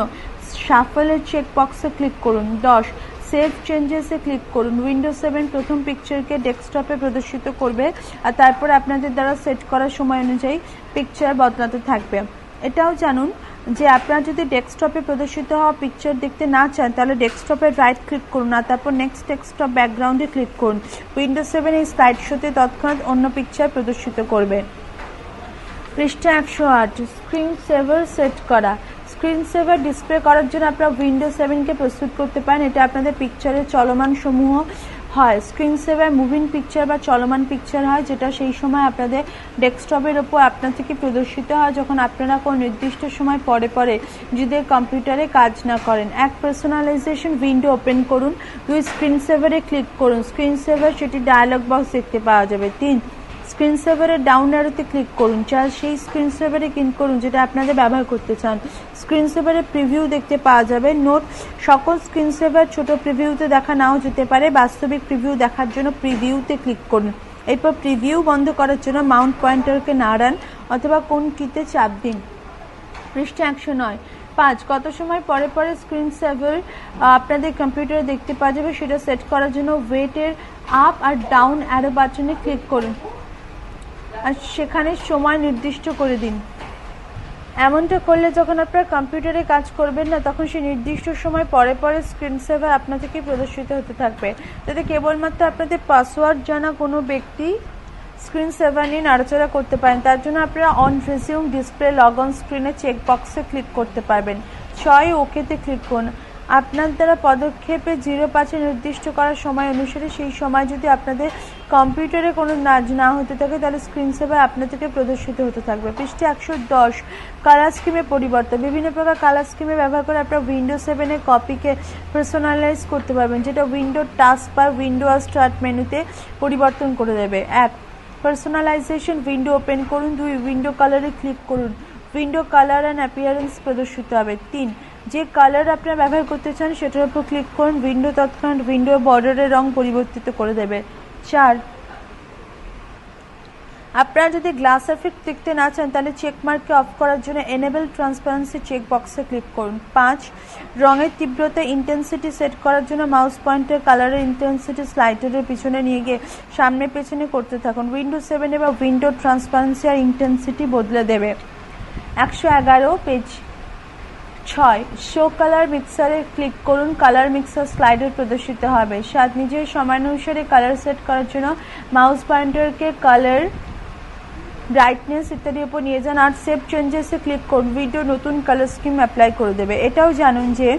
শাফলের চেক বক্সে ক্লিক করুন। 10 সেভ চেঞ্জেসে ক্লিক করুন। উইন্ডোজ 7 প্রথম পিকচারকে ডেস্কটপে প্রদর্শিত করবে আর তারপর আপনাদের দ্বারা সেট করা সময় অনুযায়ী পিকচার বদলাতে থাকবে। এটাও জানুন যে আপনারা যদি ডেস্কটপে প্রদর্শিত হওয়া পিকচার দেখতে না চান তাহলে ডেস্কটপে রাইট ক্লিক করুন আর তারপর নেক্সট ডেস্কটপ ব্যাকগ্রাউন্ডে ক্লিক করুন। উইন্ডোজ 7 এই স্লাইড শোতে তৎক্ষণাৎ অন্য পিকচার প্রদর্শিত করবে। পৃষ্ঠা 108 স্ক্রিন সেভার সেট করা। স্ক্রিন সেভার ডিসপ্লে করার জন্য আপনারা উইন্ডোজ 7কে প্রস্তুত করতে পারেন। এটা আপনাদের পিকচারের চলমান সমূহ হয়। স্ক্রিন সেভার মুভিং পিকচার বা চলমান পিকচার হয়, যেটা সেই সময় আপনাদের ডেস্কটপের ওপর আপনার থেকে প্রদর্শিত হয় যখন আপনারা কোনো নির্দিষ্ট সময় পরে পরে যদি কম্পিউটারে কাজ না করেন। 1 পার্সোনালাইজেশন উইন্ডো ওপেন করুন। 2 স্ক্রিন সেভারে ক্লিক করুন। স্ক্রিন সেভার সেটি ডায়ালগ বক্স দেখতে পাওয়া যাবে। 3 স্ক্রিন সেভারের ডাউন অ্যারোতে ক্লিক করুন। 4 সেই স্ক্রিন সেভারে ক্লিক করুন যেটা আপনাদের ব্যবহার করতে চান। স্ক্রিন সেভারের প্রিভিউ দেখতে পাওয়া যাবে। নোট সকল স্ক্রিন সেভার ছোট প্রিভিউতে দেখা নাও যেতে পারে। বাস্তবিক প্রিভিউ দেখার জন্য প্রিভিউতে ক্লিক করুন। এরপর প্রিভিউ বন্ধ করার জন্য মাউন্ট পয়েন্টারকে নাড়ান অথবা কোন কিতে চাপ দিন। পৃষ্ঠা 109 5 কত সময় পরে পরে স্ক্রিন সেভার আপনাদের কম্পিউটারে দেখতে পাওয়া যাবে সেটা সেট করার জন্য ওয়েটের আপ আর ডাউন অ্যারো বাটনে ক্লিক করুন আর সেখানে সময় নির্দিষ্ট করে দিন। এমনটা করলে যখন আপনার কম্পিউটারে কাজ করবেন না তখন সেই নির্দিষ্ট সময় পরে পরে স্ক্রিন সেভার আপনার থেকে প্রদর্শিত হতে থাকবে, যাতে কেবলমাত্র আপনাদের পাসওয়ার্ড জানা কোনো ব্যক্তি স্ক্রিন সেভার নিয়ে নাড়াচাড়া করতে পারেন। তার জন্য আপনারা on resume display log on স্ক্রিনে চেক বক্সে ক্লিক করতে পারবেন। 6 ওকেতে ক্লিক করুন। আপনার দ্বারা পদক্ষেপে 05 নির্দিষ্ট করার সময় অনুসারে সেই সময় যদি আপনাদের কম্পিউটারে কোনো নাজ না হতে থাকে তাহলে স্ক্রিন সেভার আপনার থেকে প্রদর্শিত হতে থাকবে। পৃষ্ঠা 110 কালার স্কিমে পরিবর্তন। বিভিন্ন প্রকার কালার স্কিমে ব্যবহার করে আপনারা উইন্ডোজ 7 কপিকে পার্সোনালাইজ করতে পারবেন, যেটা উইন্ডো টাস্ক বার উইন্ডো স্টার্ট মেনুতে পরিবর্তন করে দেবে। 1 পার্সোনালাইজেশন উইন্ডো ওপেন করুন। 2 উইন্ডো কালারে ক্লিক করুন। উইন্ডো কালার অ্যান্ড অ্যাপিয়ারেন্স প্রদর্শিত হবে। 3 যে কালার আপনারা ব্যবহার করতে চান সেটার উপর ক্লিক করুন। উইন্ডো তৎক্ষণাৎ উইন্ডো বর্ডারের রং পরিবর্তিত করে দেবে। 4 আপনারা যদি গ্লাস এফেক্ট দেখতে না চান তাহলে চেকমার্ককে অফ করার জন্য এনেবল ট্রান্সপারেন্সি চেক বক্সে ক্লিক করুন। 5 রঙের তীব্রতা ইন্টেন্সিটি সেট করার জন্য মাউস পয়েন্টার কালারের ইন্টেন্সিটি স্লাইডারের পিছনে নিয়ে গিয়ে সামনে পেছনে করতে থাকুন। উইন্ডোজ 7 এবার উইন্ডো ট্রান্সপারেন্সি আর ইন্টেন্সিটি বদলে দেবে। 111 পেজ 6 শো কালার মিক্সারে ক্লিক করুন। কালার মিক্সার স্লাইডার প্রদর্শিত হবে। 7 নিজের সময়ানুসারে কালার সেট করার জন্য মাউস পয়েন্টারকে কালার ব্রাইটনেস ইত্যাদির উপর নিয়ে যান। 8 সেভ চেঞ্জেসে ক্লিক করুন। ভিডিও নতুন কালার স্কিম অ্যাপ্লাই করে দেবে। এটাও জানুন যে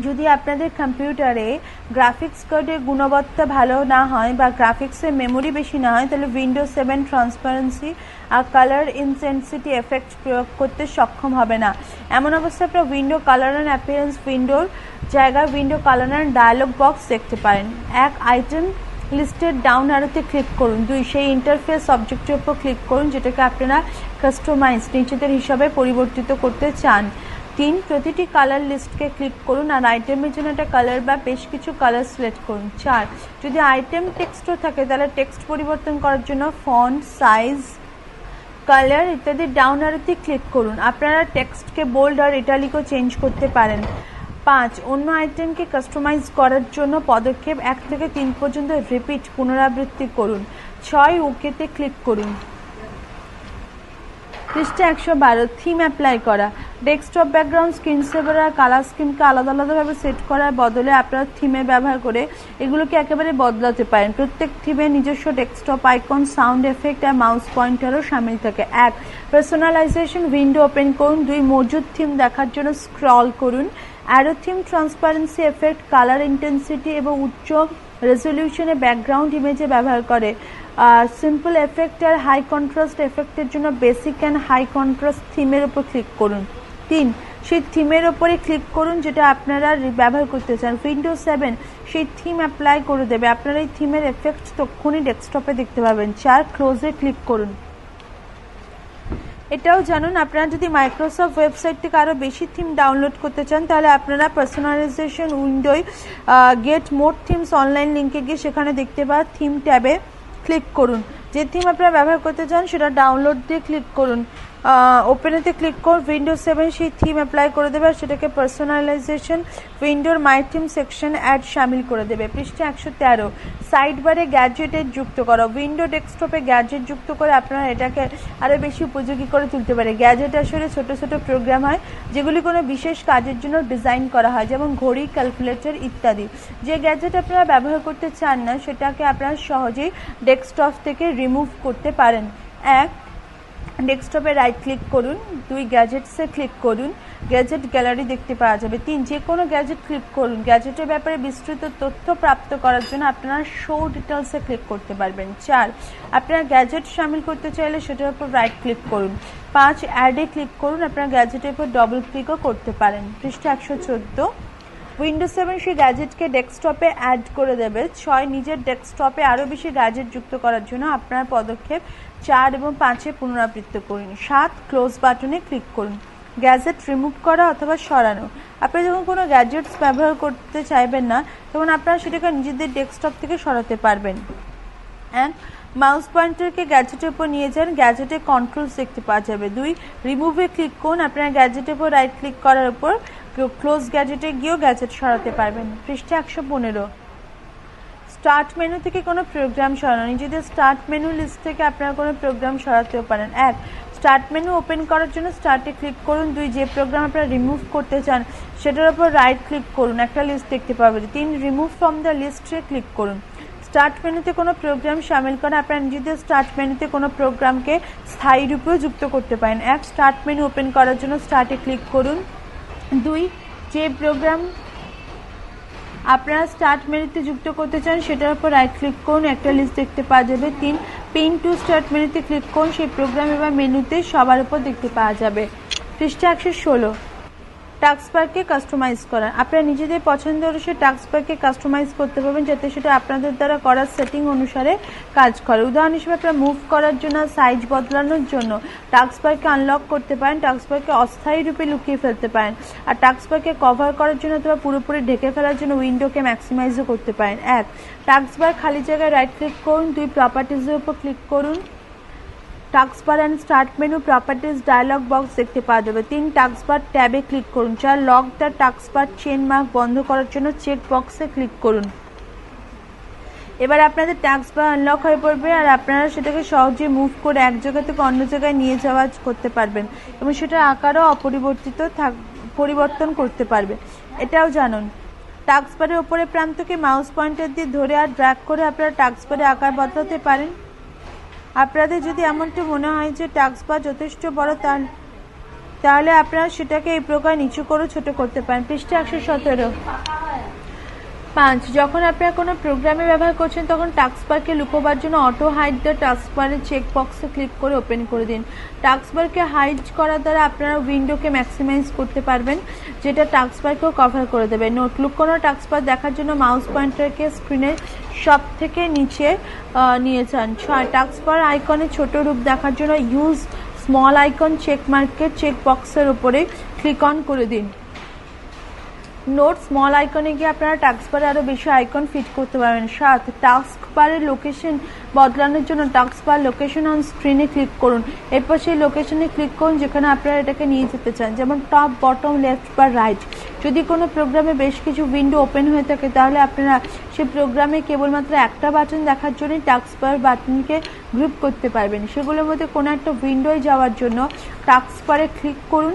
যদি আপনাদের কম্পিউটারে গ্রাফিক্স কার্ডের গুণবত্তা ভালো না হয় বা গ্রাফিক্সের মেমোরি বেশি না হয় তাহলে উইন্ডোজ 7 ট্রান্সপারেন্সি আর কালার ইনটেন্সিটি এফেক্ট প্রয়োগ করতে সক্ষম হবে না। এমন অবস্থায় আপনারা উইন্ডো কালার অ্যান্ড অ্যাপিয়ারেন্স উইন্ডোর জায়গায় window colour and dialog box দেখতে পারেন। 1 আইটেম লিস্টের ডাউন অ্যারোতে ক্লিক করুন। 2 সেই ইন্টারফেস অবজেক্টের উপর ক্লিক করুন যেটাকে আপনারা কাস্টমাইজ নিজেদের হিসাবে পরিবর্তিত করতে চান। 3 প্রতিটি কালার লিস্টকে ক্লিক করুন আর আইটেমের জন্য একটা কালার বা বেশ কিছু কালার সিলেক্ট করুন। 4 যদি আইটেম টেক্সটও থাকে তাহলে টেক্সট পরিবর্তন করার জন্য ফন্ট সাইজ কালার ইত্যাদি ডাউন অ্যারোতে ক্লিক করুন। আপনারা টেক্সটকে বোল্ড আর ইটালিকও চেঞ্জ করতে পারেন। 5 অন্য আইটেমকে কাস্টমাইজ করার জন্য পদক্ষেপ 1 থেকে 3 পর্যন্ত রিপিট পুনরাবৃত্তি করুন। 6 ওকেতে ক্লিক করুন। পৃষ্ঠা 112 থিম অ্যাপ্লাই করা। ডেস্কটপ ব্যাকগ্রাউন্ড স্ক্রিন সেভার আর কালার স্কিমকে আলাদা আলাদাভাবে সেট করার বদলে আপনারা থিমে ব্যবহার করে এগুলোকে একেবারে বদলাতে পারেন। প্রত্যেক থিমে নিজস্ব ডেস্কটপ আইকন সাউন্ড এফেক্ট আর মাউস পয়েন্টারও সামিল থাকে। 1 পার্সোনালাইজেশন উইন্ডো ওপেন করুন। 2 মজুদ থিম দেখার জন্য স্ক্রল করুন arrow theme, transparency effect, colour intensity এবং উচ্চ রেজলিউশনে ব্যাকগ্রাউন্ড ইমেজে ব্যবহার করে। সিম্পল এফেক্ট আর হাই কন্ট্রাস্ট এফেক্টের জন্য বেসিক অ্যান্ড হাই কন্ট্রাস্ট থিমের উপর ক্লিক করুন। 3, সেই থিমের ওপরে ক্লিক করুন যেটা আপনারা ব্যবহার করতে চান। উইন্ডোজ 7 সেই থিম অ্যাপ্লাই করে দেবে, আপনারা এই থিমের এফেক্ট তখনই ডেস্কটপে দেখতে পাবেন। 4, ক্লোজে ক্লিক করুন। এটাও জানুন, আপনারা যদি মাইক্রোসফট ওয়েবসাইট থেকে আরও বেশি থিম ডাউনলোড করতে চান তাহলে আপনারা পার্সোনালাইজেশন উইন্ডোয় গেট মোর থিমস অনলাইন লিঙ্কে গিয়ে সেখানে দেখতে পাওয়া থিম ট্যাবে ক্লিক করুন। যে থিম আপনারা ব্যবহার করতে চান সেটা ডাউনলোড দিয়ে ক্লিক করুন, ওপেনেতে ক্লিক করুন। উইন্ডোজ 7 সেই থিম অ্যাপ্লাই করে দেবে আর সেটাকে পার্সোনালাইজেশন উইন্ডোর মাই থিম সেকশন অ্যাড সামিল করে দেবে। পৃষ্ঠা 113, সাইড বারে গ্যাজেটের যুক্ত করো। উইন্ডো ডেস্কটপে গ্যাজেট যুক্ত করে আপনারা এটাকে আরও বেশি উপযোগী করে তুলতে পারে। গ্যাজেট আসলে ছোট ছোট প্রোগ্রাম হয় যেগুলি কোনো বিশেষ কাজের জন্য ডিজাইন করা হয়, যেমন ঘড়ি, ক্যালকুলেটর ইত্যাদি। যে গ্যাজেট আপনারা ব্যবহার করতে চান না সেটাকে আপনারা সহজেই ডেস্কটপ থেকে রিমুভ করতে পারেন। 1, ডেস্কটপে রাইট ক্লিক করুন। 2, গ্যাজেটসে ক্লিক করুন, গ্যাজেট গ্যালারি দেখতে পাওয়া যাবে। 3, যে কোনো গ্যাজেট ক্লিক করুন। গ্যাজেটের ব্যাপারে বিস্তৃত তথ্য প্রাপ্ত করার জন্য আপনারা শো ডিটেলসে ক্লিক করতে পারবেন। 4, আপনারা গ্যাজেট সামিল করতে চাইলে সেটার উপর রাইট ক্লিক করুন। 5, অ্যাডে ক্লিক করুন, আপনারা গ্যাজেটের উপর ডবল ক্লিকও করতে পারেন। পৃষ্ঠা 114, উইন্ডোজ 7 সেই গ্যাজেটকে ডেস্কটপে অ্যাড করে দেবে। 6, নিজের ডেস্কটপে আরও বেশি গ্যাজেট যুক্ত করার জন্য আপনার পদক্ষেপ 4 এবং 5-এ পুনরাবৃত্তি করুন। 7, ক্লোজ বাটনে ক্লিক করুন। গ্যাজেট রিমুভ করা অথবা সরানো। আপনি যখন কোনো গ্যাজেটস ব্যবহার করতে চাইবেন না তখন আপনারা সেটাকে নিজেদের ডেস্কটপ থেকে সরাতে পারবেন। 1, মাউস পয়েন্টারকে গ্যাজেটের উপর নিয়ে যান, গ্যাজেটে কন্ট্রোলস দেখতে পাওয়া যাবে। 2, রিমুভে ক্লিক করুন, আপনারা গ্যাজেটের উপর রাইট ক্লিক করার উপর ক্লোজ গ্যাজেটে গিয়েও গ্যাজেট সরাতে পারবেন। পৃষ্ঠা 115, স্টার্ট মেনু থেকে কোনো প্রোগ্রাম সরানো। নিজেদের স্টার্ট মেনু লিস্ট থেকে আপনারা কোনো প্রোগ্রাম সরাতেও পারেন। 1, স্টার্ট মেনু ওপেন করার জন্য স্টার্টে ক্লিক করুন। 2, যে প্রোগ্রাম আপনারা রিমুভ করতে চান সেটার উপর রাইট ক্লিক করুন, একটা লিস্ট দেখতে পাবেন। 3, রিমুভ ফ্রম দ্য লিস্টে ক্লিক করুন। স্টার্ট মেনুতে কোনো প্রোগ্রাম সামিল করে আপনারা নিজেদের স্টার্ট মেনুতে কোনো প্রোগ্রামকে স্থায়ী রূপেও যুক্ত করতে পারেন। 1, স্টার্ট মেনু ওপেন করার জন্য স্টার্টে ক্লিক করুন। 2, যে প্রোগ্রাম আপনারা স্টার্ট মেনুতে যুক্ত করতে চান সেটার উপর রাইট ক্লিক করুন, একটা লিস্ট দেখতে পাওয়া যাবে। 3, পিন টু স্টার্ট মেনুতে ক্লিক করুন, সেই প্রোগ্রাম এবার মেনুতে সবার উপর দেখতে পাওয়া যাবে। পৃষ্ঠা 116, টাস্কবারকে কাস্টমাইজ করা। আপনারা নিজেদের পছন্দ অনুসারে টাস্কবারকে কাস্টমাইজ করতে পারবেন যাতে সেটা আপনাদের দ্বারা করা সেটিং অনুসারে কাজ করে। উদাহরণ হিসেবে আপনারা মুভ করার জন্য, সাইজ বদলানোর জন্য টাস্কবারকে আনলক করতে পারেন, টাস্কবারকে অস্থায়ী রূপে লুকিয়ে ফেলতে পারেন, আর টাস্কবারকে কভার করার জন্য অথবা পুরোপুরি ঢেকে ফেলার জন্য উইন্ডোকে ম্যাক্সিমাইজও করতে পারেন। 1, টাস্কবার খালি জায়গায় রাইট ক্লিক করুন। 2, প্রপার্টিজের উপর ক্লিক করুন। Taskbar and start menu properties dialogue box দেখতে পাওয়া যাবে। 3, টাস্কবার ট্যাবে ক্লিক করুন। 4, lock the taskbar chain mark বন্ধ করার জন্য চেক বক্সে ক্লিক করুন। এবার আপনাদের টাস্কবার আনলক হয়ে পড়বে আর আপনারা সেটাকে সহজে মুভ করে এক জায়গা থেকে অন্য জায়গায় নিয়ে যাওয়া করতে পারবেন এবং সেটার আকারও পরিবর্তন করতে পারবে। এটাও জানুন, টাস্কবারের উপরে প্রান্তকে মাউস পয়েন্টার দিয়ে ধরে আর ড্র্যাগ করে আপনারা টাস্কবারের আকার বদলাতে পারেন। আপনাদের যদি এমনটি মনে হয় যে টাস্কবার যথেষ্ট বড় তাহলে আপনারা সেটাকে এই প্রকার নিচু করে ছোট করতে পারেন। পৃষ্ঠা 117, 5, যখন আপনারা কোনো প্রোগ্রামে ব্যবহার করছেন তখন টাস্কবারকে লুকোবার জন্য অটো হাইড দ্য টাস্কবারের চেক বক্সে ক্লিক করে ওপেন করে দিন। টাস্কবারকে হাইড করার দ্বারা আপনারা উইন্ডোকে ম্যাক্সিমাইজ করতে পারবেন যেটা টাস্কবারকেও কভার করে দেবে। নোট, লুকোনো টাস্কবার দেখার জন্য মাউস পয়েন্টারকে স্ক্রিনের সব থেকে নিচে নিয়ে যান। 6, টাস্কবার আইকনের ছোট রূপ দেখার জন্য ইউজ স্মল আইকন চেক মার্কের চেক বক্সের উপরে ক্লিক অন করে দিন। নোট, স্মল আইকনে গিয়ে আপনারা টাস্কবারে আরও বেশি আইকন ফিট করতে পারবেন। 7, টাস্কবারের লোকেশন বদলানোর জন্য টাস্কবার লোকেশন অন স্ক্রিনে ক্লিক করুন। এরপর সেই লোকেশনে ক্লিক করুন যেখানে আপনারা এটাকে নিয়ে যেতে চান, যেমন টপ, বটম, লেফট বা রাইট। যদি কোনো প্রোগ্রামে বেশ কিছু উইন্ডো ওপেন হয়ে থাকে তাহলে আপনারা সেই প্রোগ্রামে কেবলমাত্র একটা বাটন দেখার জন্য টাস্কবার বাটনকে গ্রুপ করতে পারবেন। সেগুলোর মধ্যে কোনো একটা উইন্ডোয় যাওয়ার জন্য টাস্কবারে ক্লিক করুন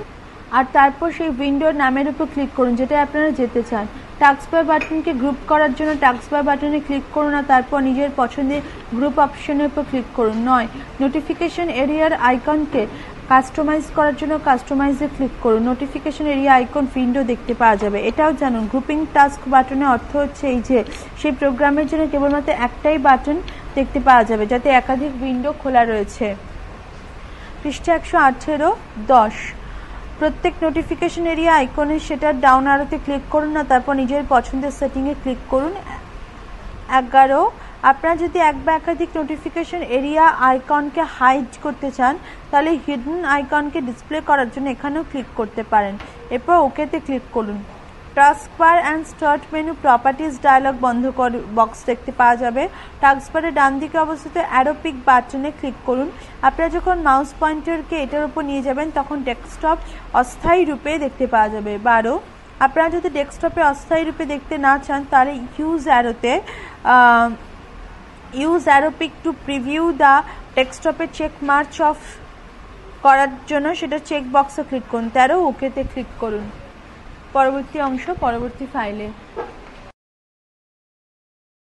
আর তারপর সেই উইন্ডোর নামের উপর ক্লিক করুন যেটা আপনারা যেতে চান। টাস্কবার বাটনকে গ্রুপ করার জন্য টাস্কবার বাটনে ক্লিক করুন আর তারপর নিজের পছন্দের গ্রুপ অপশনের উপর ক্লিক করুন। 9, নোটিফিকেশন এরিয়ার আইকনকে কাস্টমাইজ করার জন্য কাস্টমাইজে ক্লিক করুন। নোটিফিকেশন এরিয়া আইকন উইন্ডো দেখতে পাওয়া যাবে। এটাও জানুন গ্রুপিং টাস্ক বাটনের অর্থ হচ্ছে এই যে সেই প্রোগ্রামের জন্য কেবলমাত্র একটাই বাটন দেখতে পাওয়া যাবে যাতে একাধিক উইন্ডো খোলা রয়েছে। পৃষ্ঠা 118 প্রত্যেক নোটিফিকেশন এরিয়া আইকনে সেটা ডাউন আরোতে ক্লিক করুন না, তারপর নিজের পছন্দের সেটিংয়ে ক্লিক করুন। 11 আপনারা যদি এক বা একাধিক নোটিফিকেশন এরিয়া আইকনকে হাইড করতে চান তাহলে হিডেন আইকনকে ডিসপ্লে করার জন্য এখানেও ক্লিক করতে পারেন। এরপর ওকেতে ক্লিক করুন। Taskbar and start menu properties dialogue box দেখতে পাওয়া যাবে। টাস্কবারের ডান দিকে অবস্থিত অ্যারো পিক বাটনে ক্লিক করুন। আপনারা যখন মাউস পয়েন্টারকে এটার উপর নিয়ে যাবেন তখন ডেস্কটপ অস্থায়ী রূপে দেখতে পাওয়া যাবে। 12 আপনারা যদি ডেস্কটপে অস্থায়ী রূপে দেখতে না চান তাহলে use arrow pick to preview the ডেস্কটপে চেক মার্চ অফ করার জন্য সেটা চেক বক্সে ক্লিক করুন। 13 ওকেতে ক্লিক করুন। পরবর্তী অংশ পরবর্তী ফাইলে।